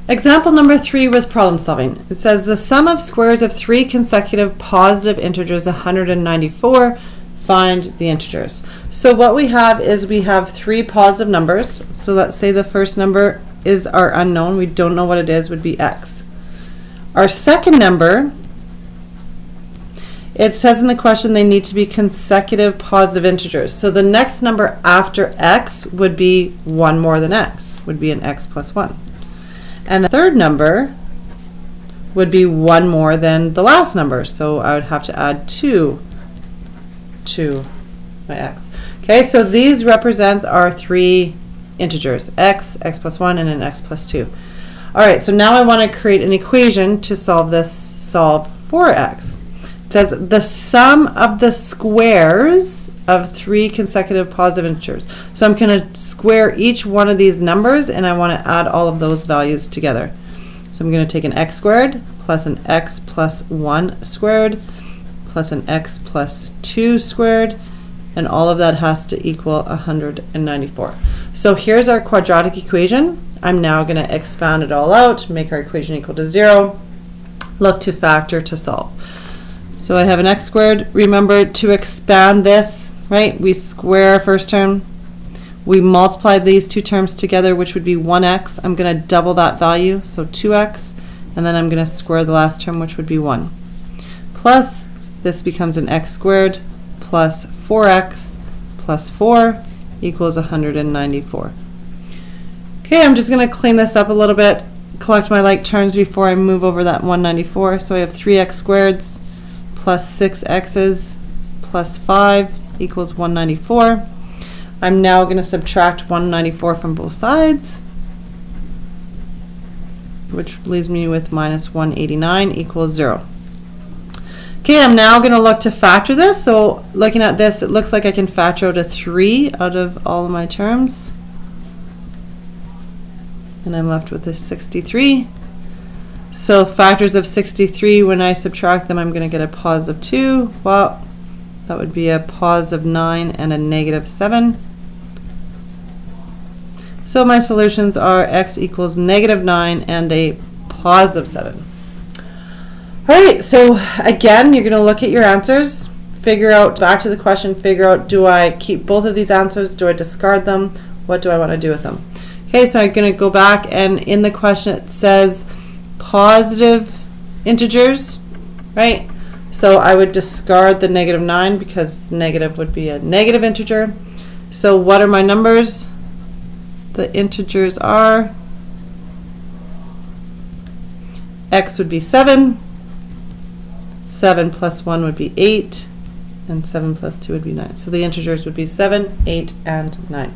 Example number 3 with problem solving. It says the sum of squares of 3 consecutive positive integers 194. Find the integers. So what we have is we have 3 positive numbers. So let's say the first number is our unknown. We don't know what it is, would be x. Our second number, it says in the question they need to be consecutive positive integers. So the next number after x would be 1 more than x, would be an x plus 1. And the third number would be 1 more than the last number. So I would have to add 2 to my x. Okay, so these represent our 3 integers, x, x plus 1, and an x plus 2. All right, so now I want to create an equation to solve this, solve for x. It says the sum of the squares of 3 consecutive positive integers. So I'm going to square each one of these numbers, and I want to add all of those values together. So I'm going to take an x squared plus an x plus 1 squared plus an x plus 2 squared, and all of that has to equal 194. So here's our quadratic equation. I'm now going to expand it all out, make our equation equal to 0, look to factor to solve. So I have an x squared. Remember to expand this, right? We square our first term. We multiply these two terms together, which would be 1x. I'm going to double that value, so 2x, and then I'm going to square the last term, which would be 1. Plus, this becomes an x squared plus 4x plus 4 equals 194. Okay, I'm just going to clean this up a little bit, collect my like terms before I move over that 194. So I have 3x squareds plus 6x's plus 5 equals 194. I'm now going to subtract 194 from both sides, which leaves me with minus 189 equals 0. Okay, I'm now going to look to factor this. So looking at this, it looks like I can factor out a 3 out of all of my terms. And I'm left with a 63. So factors of 63, when I subtract them, I'm going to get a positive 2. Well, that would be a positive 9 and a negative 7. So my solutions are x equals negative 9 and a positive 7. All right, so again, you're going to look at your answers, figure out, back to the question, figure out, do I keep both of these answers? Do I discard them? What do I want to do with them? Okay, so I'm going to go back, and in the question it says positive integers, right? So I would discard the negative 9 because negative would be a negative integer. So what are my numbers? The integers are x would be 7. 7 plus 1 would be 8, and 7 plus 2 would be 9. So the integers would be 7, 8, and 9.